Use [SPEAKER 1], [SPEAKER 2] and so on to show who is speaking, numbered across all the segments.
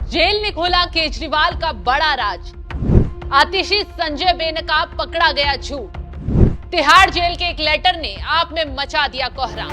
[SPEAKER 1] Jail ने खोला केजरीवाल का बड़ा राज। आतिशी संजय बेनकाब पकड़ा गया झूठ। तिहाड़ जेल के एक लेटर ने आप में मचा दिया कोहराम।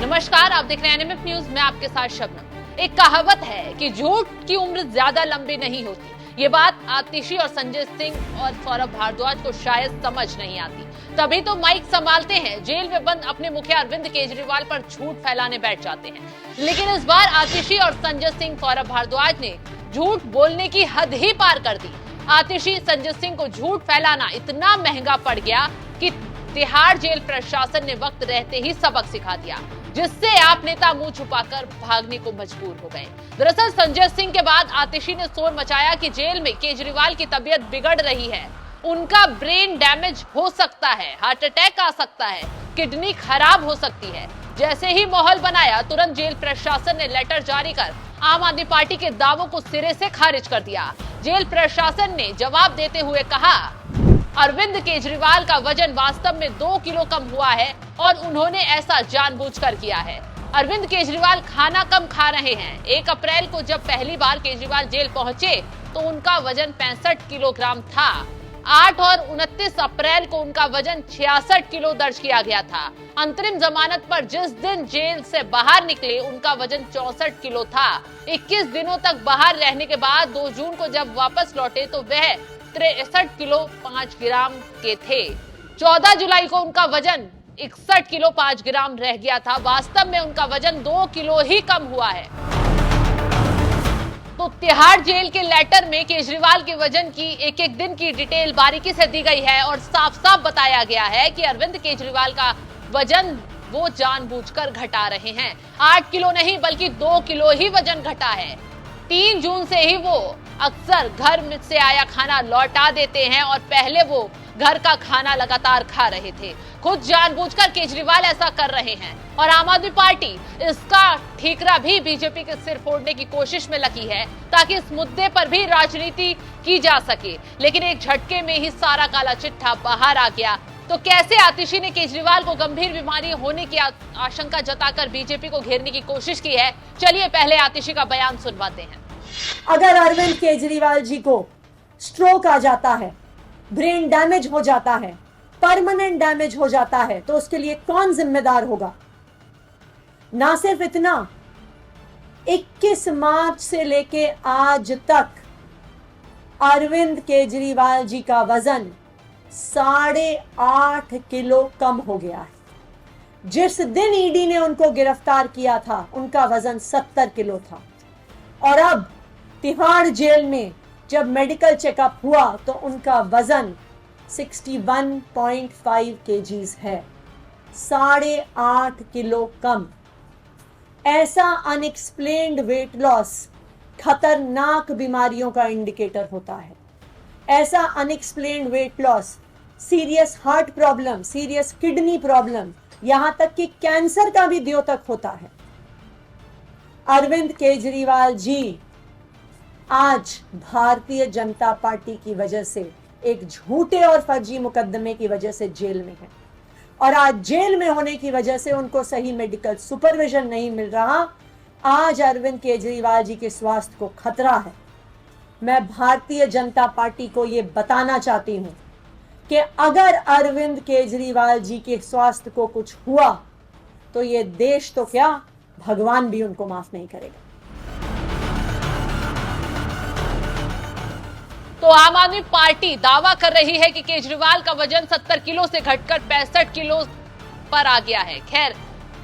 [SPEAKER 1] नमस्कार, आप देख रहे हैं एनएमएफ न्यूज में आपके साथ शबनम। एक कहावत है कि झूठ की उम्र ज्यादा लंबी नहीं होती। ये बात आतिशी और संजय सिंह और सौरभ भारद्वाज को शायद समझ नहीं आती, तभी तो माइक संभालते हैं, जेल में बंद अपने मुखिया अरविंद केजरीवाल पर झूठ फैलाने बैठ जाते हैं। लेकिन इस बार आतिशी और संजय सिंह सौरभ भारद्वाज ने झूठ बोलने की हद ही पार कर दी। आतिशी संजय सिंह को झूठ फैलाना इतना महंगा पड़ गया कि तिहाड़ जेल प्रशासन ने वक्त रहते ही सबक सिखा दिया, जिससे आप नेता मुंह छुपाकर भागने को मजबूर हो गए। दरअसल संजय सिंह के बाद आतिशी ने शोर मचाया कि जेल में केजरीवाल की तबीयत बिगड़ रही है, उनका ब्रेन डैमेज हो सकता है, हार्ट अटैक आ सकता है, किडनी खराब हो सकती है। जैसे ही माहौल बनाया, तुरंत जेल प्रशासन ने लेटर जारी कर आम आदमी पार्टी के दावों को सिरे से खारिज कर दिया। जेल प्रशासन ने जवाब देते हुए कहा, अरविंद केजरीवाल का वजन वास्तव में 2 किलो कम हुआ है और उन्होंने ऐसा जानबूझकर किया है। अरविंद केजरीवाल खाना कम खा रहे हैं। 1 अप्रैल को जब पहली बार केजरीवाल जेल पहुंचे तो उनका वजन 65 किलोग्राम था। 8 और 29 अप्रैल को उनका वजन 66 किलो दर्ज किया गया था। अंतरिम जमानत पर जिस दिन जेल से बाहर निकले उनका वजन 64 किलो था। 21 दिनों तक बाहर रहने के बाद 2 जून को जब वापस लौटे तो वह 63 किलो 5 ग्राम के थे। 14 जुलाई को उनका वजन 61 किलो 5 ग्राम रह गया था। वास्तव में उनका वजन 2 किलो ही कम हुआ है। तो तिहाड़ जेल के लेटर में केजरीवाल के वजन की एक दिन की डिटेल बारीकी से दी गई है और साफ साफ बताया गया है कि अरविंद केजरीवाल का वजन वो जानबूझकर घटा रहे हैं। 8 किलो नहीं बल्कि 2 किलो ही वजन घटा है। 3 जून से ही वो अक्सर घर में से आया खाना लौटा देते हैं और पहले वो घर का खाना लगातार खा रहे थे। खुद जानबूझकर केजरीवाल ऐसा कर रहे हैं और आम आदमी पार्टी इसका ठीकरा भी बीजेपी के सिर फोड़ने की कोशिश में लगी है ताकि इस मुद्दे पर भी राजनीति की जा सके। लेकिन एक झटके में ही सारा काला चिट्ठा बाहर आ गया। तो कैसे आतिशी ने केजरीवाल को गंभीर बीमारी होने की आशंका जताकर बीजेपी को घेरने की कोशिश की है? चलिए पहले आतिशी का बयान सुनवाते हैं।
[SPEAKER 2] अगर अरविंद केजरीवाल जी को स्ट्रोक आ जाता है, ब्रेन डैमेज हो जाता है, परमानेंट डैमेज हो जाता है, तो उसके लिए कौन जिम्मेदार होगा? ना सिर्फ इतना, 21 मार्च से लेके आज तक अरविंद केजरीवाल जी का वजन 8.5 किलो कम हो गया है। जिस दिन ईडी ने उनको गिरफ्तार किया था उनका वजन 70 किलो था और अब तिहाड़ जेल में जब मेडिकल चेकअप हुआ तो उनका वजन 61.5 केजीज है, 8.5 किलो कम। ऐसा अनएक्सप्लेन्ड वेट लॉस खतरनाक बीमारियों का इंडिकेटर होता है। ऐसा unexplained weight loss serious heart problem, serious kidney problem, यहां तक कि कैंसर का भी द्योतक होता है। अरविंद केजरीवाल जी आज भारतीय जनता पार्टी की वजह से, एक झूठे और फर्जी मुकदमे की वजह से जेल में है और आज जेल में होने की वजह से उनको सही मेडिकल सुपरविजन नहीं मिल रहा। आज अरविंद केजरीवाल जी के स्वास्थ्य को खतरा है। मैं भारतीय जनता पार्टी को यह बताना चाहती हूं कि अगर अरविंद केजरीवाल जी के स्वास्थ्य को कुछ हुआ तो ये देश तो क्या, भगवान भी उनको माफ नहीं करेगा।
[SPEAKER 1] तो आम आदमी पार्टी दावा कर रही है कि केजरीवाल का वजन 70 किलो से घटकर 65 किलो पर आ गया है। खैर,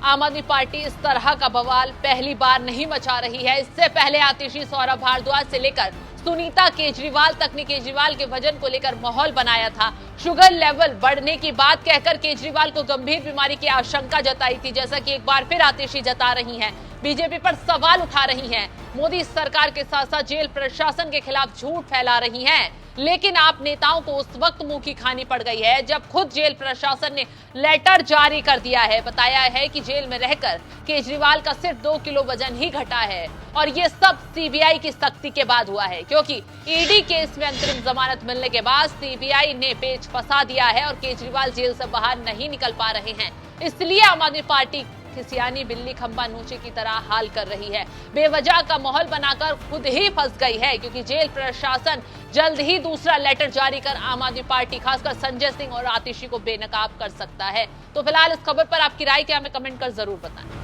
[SPEAKER 1] आम आदमी पार्टी इस तरह का बवाल पहली बार नहीं मचा रही है। इससे पहले आतिशी, सौरभ भारद्वाज से लेकर सुनीता केजरीवाल तक ने केजरीवाल के वजन को लेकर माहौल बनाया था। शुगर लेवल बढ़ने की बात कहकर केजरीवाल को गंभीर बीमारी की आशंका जताई थी, जैसा कि एक बार फिर आतिशी जता रही हैं। बीजेपी पर सवाल उठा रही हैं। मोदी सरकार के साथ साथ जेल प्रशासन के खिलाफ झूठ फैला रही हैं। लेकिन आप नेताओं को उस वक्त मुंह की खानी पड़ गई है जब खुद जेल प्रशासन ने लेटर जारी कर दिया है, बताया है कि जेल में रहकर केजरीवाल का सिर्फ 2 किलो वजन ही घटा है। और ये सब सीबीआई की सख्ती के बाद हुआ है, क्योंकि ईडी केस में अंतरिम जमानत मिलने के बाद सीबीआई ने पेच फंसा दिया है और केजरीवाल जेल से बाहर नहीं निकल पा रहे हैं। इसलिए आम आदमी पार्टी खिसियानी बिल्ली खंबा नोचे की तरह हाल कर रही है, बेवजह का माहौल बनाकर खुद ही फंस गई है, क्योंकि जेल प्रशासन जल्द ही दूसरा लेटर जारी कर आम आदमी पार्टी खासकर संजय सिंह और आतिशी को बेनकाब कर सकता है। तो फिलहाल इस खबर पर आपकी राय क्या, हमें कमेंट कर जरूर बताएं।